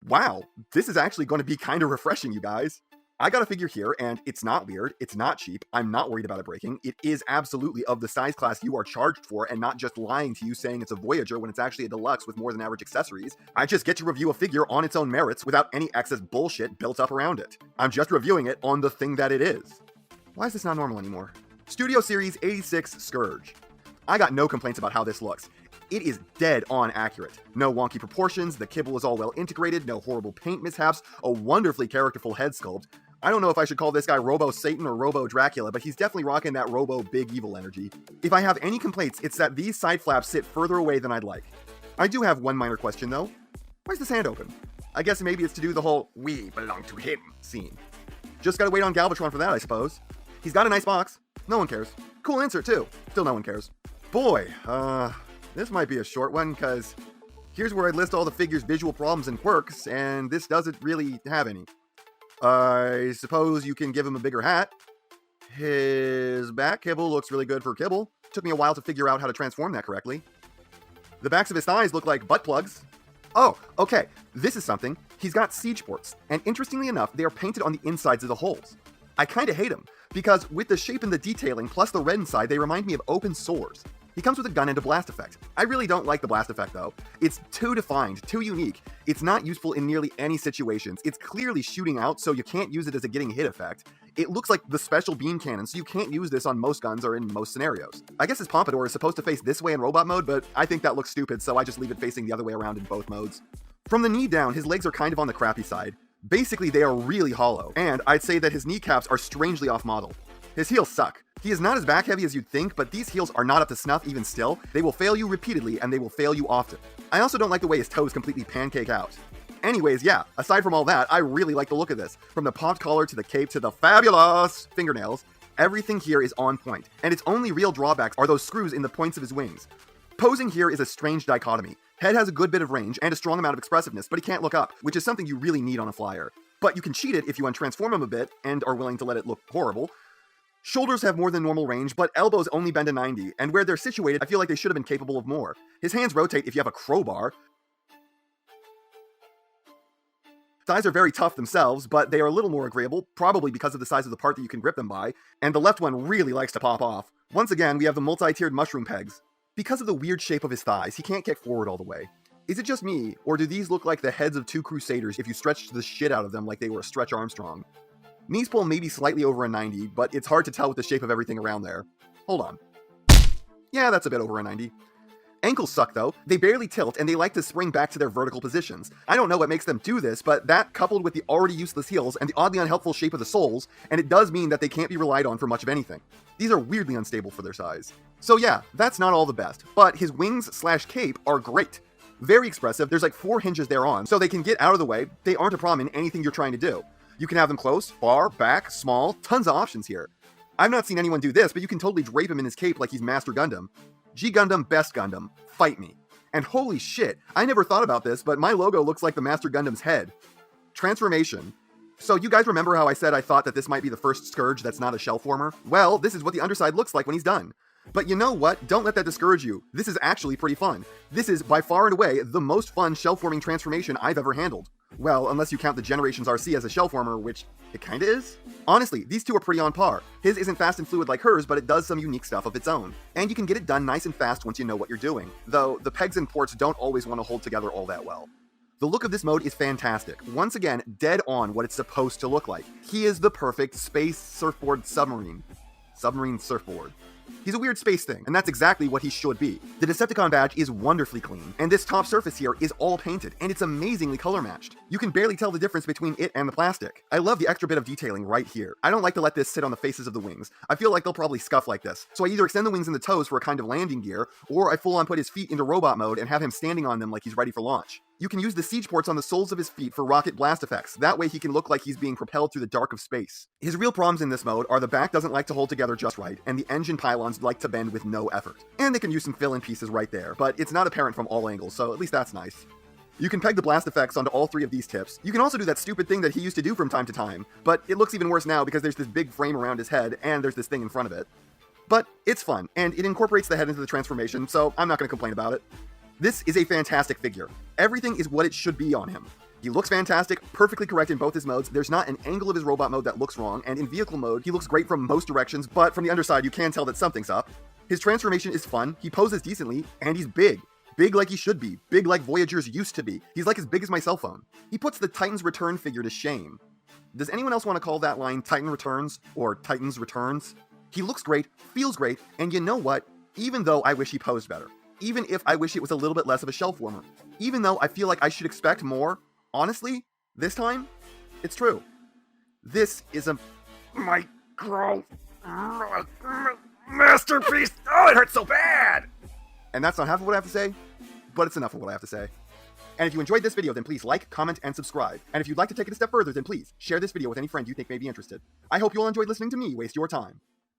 Wow, this is actually going to be kind of refreshing, you guys. I got a figure here, and it's not weird, it's not cheap, I'm not worried about it breaking, it is absolutely of the size class you are charged for, and not just lying to you saying it's a Voyager when it's actually a deluxe with more than average accessories. I just get to review a figure on its own merits without any excess bullshit built up around it. I'm just reviewing it on the thing that it is. Why is this not normal anymore? Studio Series 86 Scourge. I got no complaints about how this looks. It is dead on accurate. No wonky proportions, the kibble is all well integrated, no horrible paint mishaps, a wonderfully characterful head sculpt. I don't know if I should call this guy Robo Satan or Robo Dracula, but he's definitely rocking that Robo Big Evil energy. If I have any complaints, it's that these side flaps sit further away than I'd like. I do have one minor question though. Why's this hand open? I guess maybe it's to do the whole "we belong to him" scene. Just gotta wait on Galvatron for that, I suppose. He's got a nice box. No one cares. Cool insert too. Still no one cares. Boy, this might be a short one, because here's where I list all the figure's visual problems and quirks, and this doesn't really have any. I suppose you can give him a bigger hat. His back kibble looks really good for kibble. Took me a while to figure out how to transform that correctly. The backs of his thighs look like butt plugs. Oh, okay, this is something. He's got siege ports, and interestingly enough, they are painted on the insides of the holes. I kinda hate him, because with the shape and the detailing, plus the red inside, they remind me of open sores. He comes with a gun and a blast effect. I really don't like the blast effect though. It's too defined, too unique. It's not useful in nearly any situations. It's clearly shooting out, so you can't use it as a getting hit effect. It looks like the special beam cannon, so you can't use this on most guns or in most scenarios. I guess his pompadour is supposed to face this way in robot mode, but I think that looks stupid, so I just leave it facing the other way around in both modes. From the knee down, his legs are kind of on the crappy side. Basically, they are really hollow, and I'd say that his kneecaps are strangely off model. His heels suck. He is not as back heavy as you'd think, but these heels are not up to snuff even still. They will fail you repeatedly, and they will fail you often. I also don't like the way his toes completely pancake out. Anyways, yeah, aside from all that, I really like the look of this. From the popped collar to the cape to the fabulous fingernails, everything here is on point, and its only real drawbacks are those screws in the points of his wings. Posing here is a strange dichotomy. Head has a good bit of range and a strong amount of expressiveness, but he can't look up, which is something you really need on a flyer. But you can cheat it if you untransform him a bit, and are willing to let it look horrible. Shoulders have more than normal range, but elbows only bend to 90, and where they're situated, I feel like they should have been capable of more. His hands rotate if you have a crowbar. Thighs are very tough themselves, but they are a little more agreeable, probably because of the size of the part that you can grip them by, and the left one really likes to pop off. Once again, we have the multi-tiered mushroom pegs. Because of the weird shape of his thighs, he can't kick forward all the way. Is it just me, or do these look like the heads of two crusaders if you stretched the shit out of them like they were a Stretch Armstrong? Knees pull maybe slightly over a 90, but it's hard to tell with the shape of everything around there. Hold on. Yeah, that's a bit over a 90. Ankles suck though, they barely tilt and they like to spring back to their vertical positions. I don't know what makes them do this, but that coupled with the already useless heels and the oddly unhelpful shape of the soles, and it does mean that they can't be relied on for much of anything. These are weirdly unstable for their size. So yeah, that's not all the best, but his wings/cape are great. Very expressive, there's like 4 hinges they're on, so they can get out of the way. They aren't a problem in anything you're trying to do. You can have them close, far, back, small, tons of options here. I've not seen anyone do this, but you can totally drape him in his cape like he's Master Gundam. G Gundam, best Gundam, fight me. And holy shit, I never thought about this, but my logo looks like the Master Gundam's head. Transformation. So you guys remember how I said I thought that this might be the first Scourge that's not a shell former? Well, this is what the underside looks like when he's done. But you know what? Don't let that discourage you. This is actually pretty fun. This is by far and away the most fun shell-forming transformation I've ever handled. Well, unless you count the Generations RC as a shell former, which it kinda is. Honestly, these two are pretty on par. His isn't fast and fluid like hers, but it does some unique stuff of its own. And you can get it done nice and fast once you know what you're doing. Though, the pegs and ports don't always want to hold together all that well. The look of this mode is fantastic. Once again, dead on what it's supposed to look like. He is the perfect space surfboard submarine. Submarine surfboard. He's a weird space thing, and that's exactly what he should be. The Decepticon badge is wonderfully clean, and this top surface here is all painted, and it's amazingly color matched. You can barely tell the difference between it and the plastic. I love the extra bit of detailing right here. I don't like to let this sit on the faces of the wings. I feel like they'll probably scuff like this, so I either extend the wings and the toes for a kind of landing gear, or I full on put his feet into robot mode and have him standing on them like he's ready for launch. You can use the siege ports on the soles of his feet for rocket blast effects. That way he can look like he's being propelled through the dark of space. His real problems in this mode are the back doesn't like to hold together just right, and the engine pylons like to bend with no effort. And they can use some fill-in pieces right there, but it's not apparent from all angles, so at least that's nice. You can peg the blast effects onto all 3 of these tips. You can also do that stupid thing that he used to do from time to time, but it looks even worse now because there's this big frame around his head, and there's this thing in front of it. But it's fun, and it incorporates the head into the transformation, so I'm not going to complain about it. This is a fantastic figure. Everything is what it should be on him. He looks fantastic, perfectly correct in both his modes. There's not an angle of his robot mode that looks wrong, and in vehicle mode, he looks great from most directions, but from the underside, you can tell that something's up. His transformation is fun, he poses decently, and he's big. Big like he should be. Big like Voyagers used to be. He's like as big as my cell phone. He puts the Titan's Return figure to shame. Does anyone else want to call that line Titan Returns or Titan's Returns? He looks great, feels great, and you know what? Even though I wish he posed better. Even if I wish it was a little bit less of a shelf warmer. Even though I feel like I should expect more, honestly, this time, it's true. This is a micro masterpiece. Oh, it hurts so bad! And that's not half of what I have to say, but it's enough of what I have to say. And if you enjoyed this video, then please like, comment, and subscribe. And if you'd like to take it a step further, then please share this video with any friend you think may be interested. I hope you all enjoyed listening to me waste your time.